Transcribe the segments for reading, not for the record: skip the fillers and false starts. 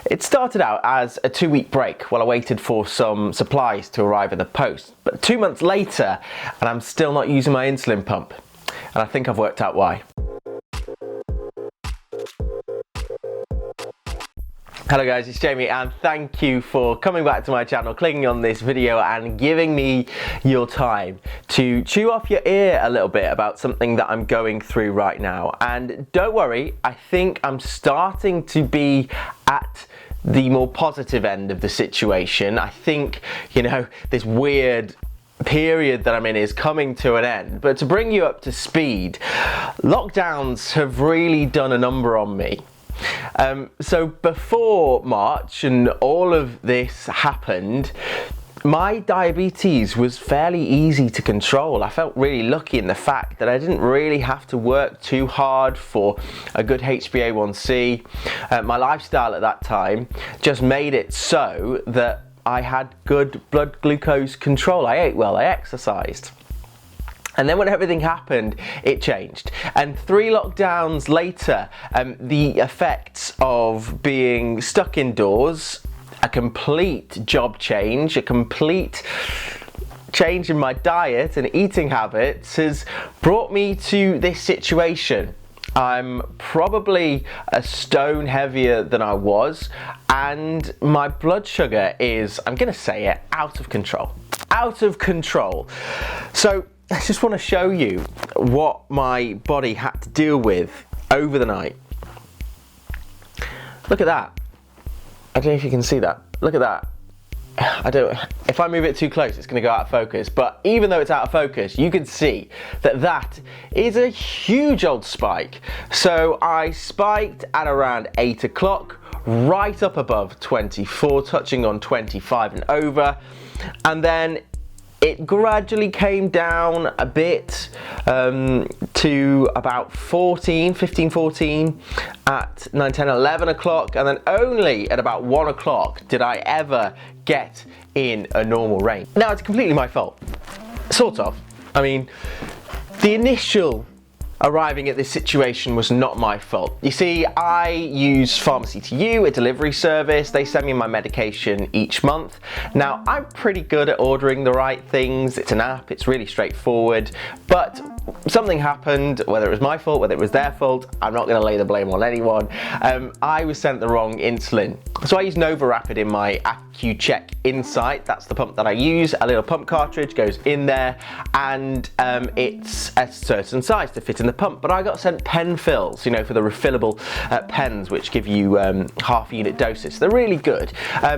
It started out as a 2-week break while I waited for some supplies to arrive in the post. But 2 months later, and I'm still not using my insulin pump. And I think I've worked out why. Hello guys, it's Jamie and thank you for coming back to my channel, clicking on this video and giving me your time to chew off your ear a little bit about something that I'm going through right now. And don't worry, I think I'm starting to be at the more positive end of the situation. I think, this weird period that I'm in is coming to an end. But to bring you up to speed, lockdowns have really done a number on me. So before March and all of this happened, my diabetes was fairly easy to control. I felt really lucky in the fact that I didn't really have to work too hard for a good HbA1c. My lifestyle at that time just made it so that I had good blood glucose control. I ate well, I exercised. And then when everything happened, it changed. And 3 lockdowns later, the effects of being stuck indoors, a complete job change, a complete change in my diet and eating habits has brought me to this situation. I'm probably a stone heavier than I was, and my blood sugar is, I'm gonna say it, out of control. Out of control. So I just want to show you what my body had to deal with over the night. Look at that. I don't know if you can see that. Look at that. If I move it too close, it's going to go out of focus. But even though it's out of focus, you can see that that is a huge old spike. So I spiked at around 8 o'clock, right up above 24, touching on 25 and over. And then it gradually came down a bit to about 15, 14 at 9, 10, 11 o'clock, and then only at about 1 o'clock did I ever get in a normal range. Now, it's completely my fault, sort of. I mean, the initial arriving at this situation was not my fault. You see, I use Pharmacy to You, a delivery service. They send me my medication each month. Now, I'm pretty good at ordering the right things. It's an app, it's really straightforward, but something happened, whether it was my fault, whether it was their fault, I'm not gonna lay the blame on anyone. I was sent the wrong insulin. So I use Nova Rapid in my AccuCheck Insight. That's the pump that I use. A little pump cartridge goes in there, and it's a certain size to fit in the pump. But I got sent pen fills, for the refillable pens, which give you half-unit doses. They're really good.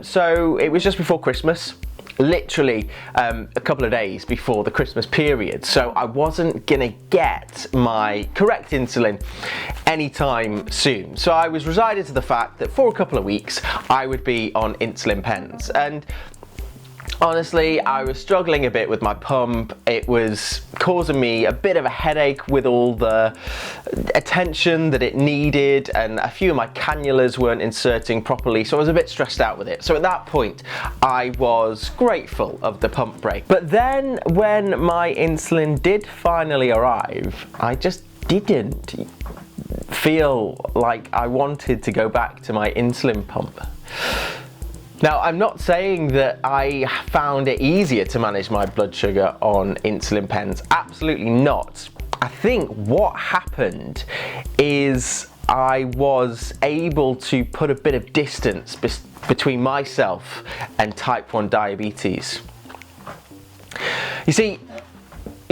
So it was just before Christmas. Literally a couple of days before the Christmas period, so I wasn't gonna get my correct insulin anytime soon. So I was resigned to the fact that for a couple of weeks I would be on insulin pens, and honestly, I was struggling a bit with my pump. It was causing me a bit of a headache with all the attention that it needed, and a few of my cannulas weren't inserting properly, so I was a bit stressed out with it. So at that point, I was grateful of the pump break. But then when my insulin did finally arrive, I just didn't feel like I wanted to go back to my insulin pump. Now, I'm not saying that I found it easier to manage my blood sugar on insulin pens. Absolutely not. I think what happened is I was able to put a bit of distance between myself and type 1 diabetes. You see,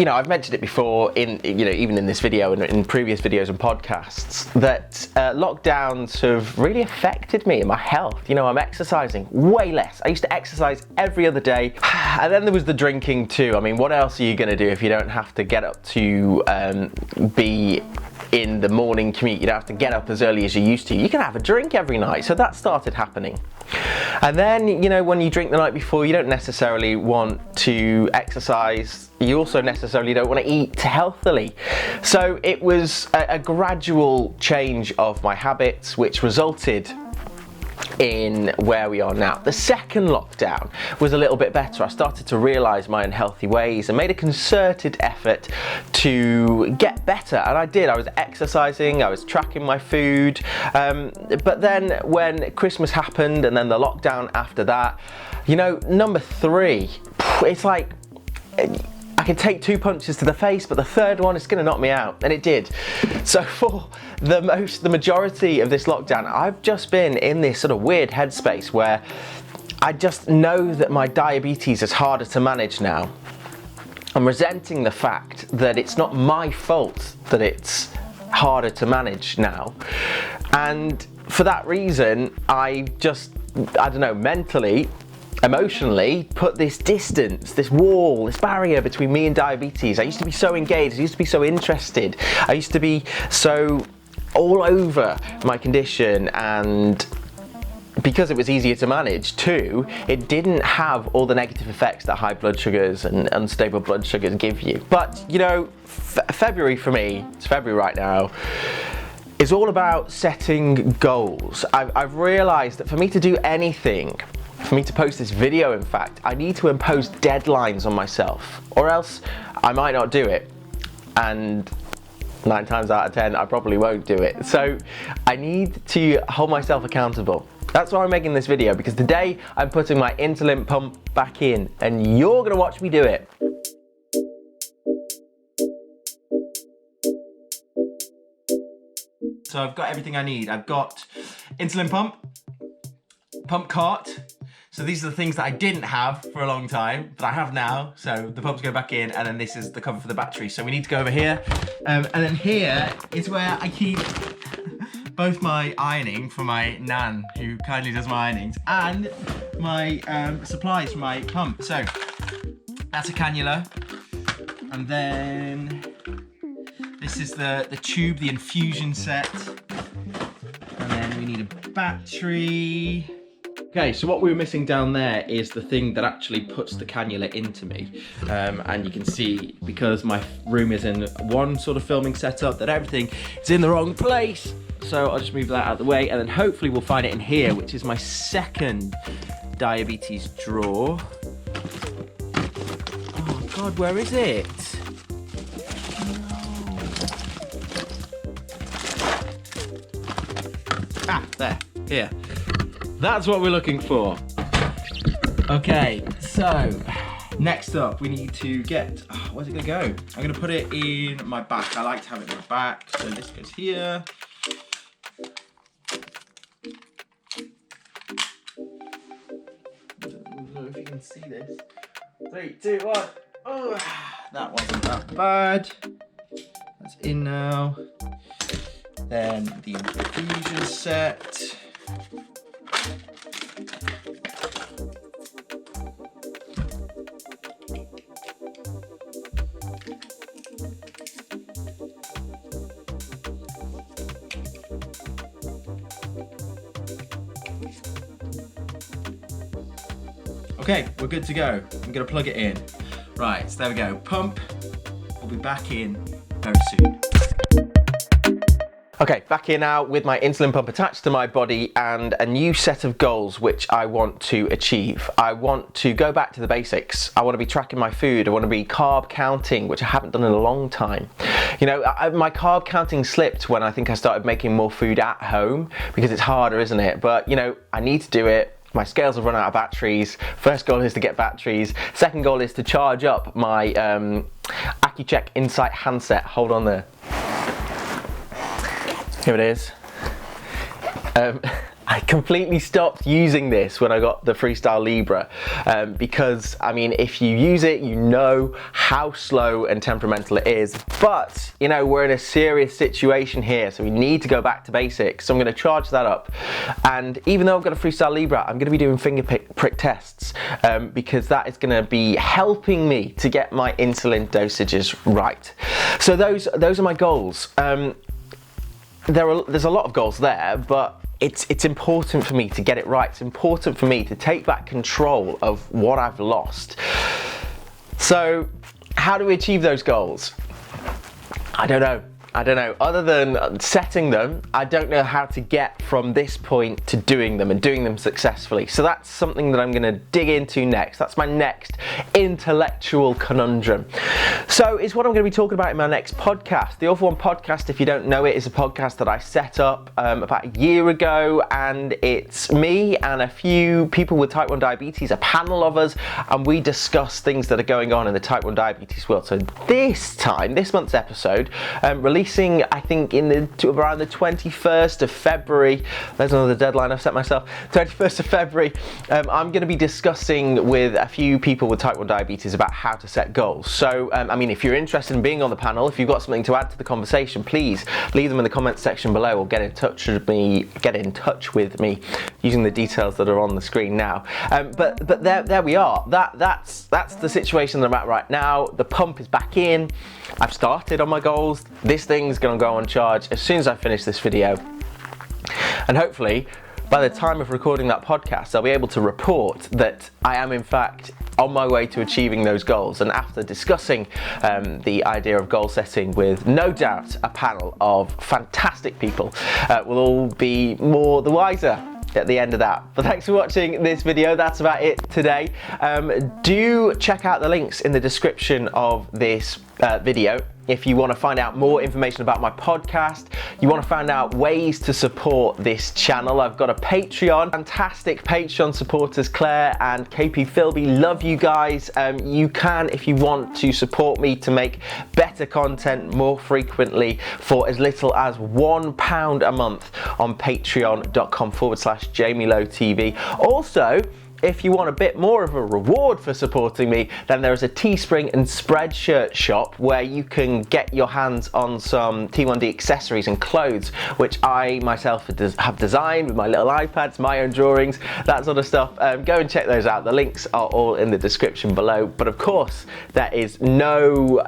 I've mentioned it before even in this video and in previous videos and podcasts that lockdowns have really affected me and my health. I'm exercising way less. I used to exercise every other day. And then there was the drinking too. I mean, what else are you going to do if you don't have to get up to be in the morning commute? You don't have to get up as early as you used to. You can have a drink every night. So that started happening. And then, when you drink the night before, you don't necessarily want to exercise. You also necessarily don't want to eat healthily. So it was a gradual change of my habits, which resulted in where we are now. The second lockdown was a little bit better. I started to realise my unhealthy ways and made a concerted effort to get better, and I did. I was exercising, I was tracking my food, but then when Christmas happened and then the lockdown after that, you know, number 3, it's like I can take 2 punches to the face, but the third one is going to knock me out, and it did. So for the majority of this lockdown, I've just been in this sort of weird headspace where I just know that my diabetes is harder to manage now. I'm resenting the fact that it's not my fault that it's harder to manage now, and for that reason, I don't know, mentally, emotionally put this distance, this wall, this barrier between me and diabetes. I used to be so engaged, I used to be so interested, I used to be so all over my condition, and because it was easier to manage too, it didn't have all the negative effects that high blood sugars and unstable blood sugars give you. But you know, February for me, it's February right now, is all about setting goals. I've realised that for me to do anything, for me to post this video in fact, I need to impose deadlines on myself, or else I might not do it, and 9 times out of 10 I probably won't do it. So I need to hold myself accountable. That's why I'm making this video, because today I'm putting my insulin pump back in, and you're gonna watch me do it. So I've got everything I need. I've got insulin pump cart. So these are the things that I didn't have for a long time, but I have now. So the pumps go back in, and then this is the cover for the battery. So we need to go over here. And then here is where I keep both my ironing for my nan, who kindly does my ironings, and my supplies for my pump. So that's a cannula. And then this is the tube, the infusion set. And then we need a battery. Okay, so what we were missing down there is the thing that actually puts the cannula into me. And you can see, because my room is in one sort of filming setup, that everything is in the wrong place. So I'll just move that out of the way, and then hopefully we'll find it in here, which is my second diabetes drawer. Oh God, where is it? Ah, there, here. That's what we're looking for. Okay, so next up we need to get, where's it gonna go? I'm gonna put it in my back. I like to have it in my back. So this goes here. I don't know if you can see this. 3, 2, 1. Oh, that wasn't that bad. That's in now. Then the infusion set. Okay, we're good to go. I'm gonna plug it in. Right, so there we go. Pump will be back in very soon. Okay, back here now with my insulin pump attached to my body and a new set of goals which I want to achieve. I want to go back to the basics. I want to be tracking my food. I want to be carb counting, which I haven't done in a long time. You know, my carb counting slipped when I think I started making more food at home, because it's harder, isn't it? But you know, I need to do it. My scales have run out of batteries. First goal is to get batteries. Second goal is to charge up my AccuCheck Insight handset. Hold on there. Here it is. I completely stopped using this when I got the Freestyle Libre because, I mean, if you use it, you know how slow and temperamental it is. But, you know, we're in a serious situation here, so we need to go back to basics. So I'm going to charge that up. And even though I've got a Freestyle Libre, I'm going to be doing finger prick tests because that is going to be helping me to get my insulin dosages right. So those are my goals. There's a lot of goals there, but it's important for me to get it right. It's important for me to take back control of what I've lost. So how do we achieve those goals? I don't know. I don't know, other than setting them, I don't know how to get from this point to doing them and doing them successfully. So that's something that I'm going to dig into next. That's my next intellectual conundrum. So it's what I'm going to be talking about in my next podcast. The Awful One podcast, if you don't know it, is a podcast that I set up about a year ago, and it's me and a few people with type 1 diabetes, a panel of us, and we discuss things that are going on in the type 1 diabetes world. So this month's episode, releasing I think around the 21st of February, there's another deadline I've set myself, 21st of February, I'm going to be discussing with a few people with type 1 diabetes about how to set goals. So I mean, if you're interested in being on the panel, if you've got something to add to the conversation, please leave them in the comments section below, or get in touch with me using the details that are on the screen now. But there we are. That's the situation that I'm at right now. The pump is back in. I've started on my goals. This thing's gonna go on charge as soon as I finish this video. And hopefully, by the time of recording that podcast, I'll be able to report that I am in fact on my way to achieving those goals. And after discussing the idea of goal setting with no doubt a panel of fantastic people, we'll all be more the wiser at the end of that. But thanks for watching this video. That's about it today. Do check out the links in the description of this video if you want to find out more information about my podcast, you want to find out ways to support this channel. I've got a Patreon, fantastic Patreon supporters, Claire and KP Philby, love you guys. You can, if you want to support me to make better content more frequently for as little as £1 a month on patreon.com/jamie.lowe TV. Also, if you want a bit more of a reward for supporting me, then there is a Teespring and Spreadshirt shop where you can get your hands on some T1D accessories and clothes, which I myself have designed with my little iPads, my own drawings, that sort of stuff. Go and check those out. The links are all in the description below. But of course, there is no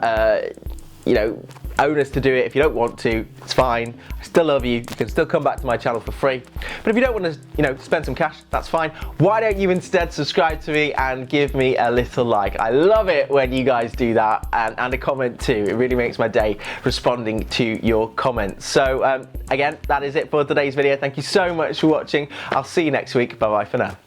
onus to do it. If you don't want to, it's fine. I still love you. You can still come back to my channel for free. But if you don't want to, spend some cash, that's fine. Why don't you instead subscribe to me and give me a little like? I love it when you guys do that, and a comment too. It really makes my day responding to your comments. So again, that is it for today's video. Thank you so much for watching. I'll see you next week. Bye bye for now.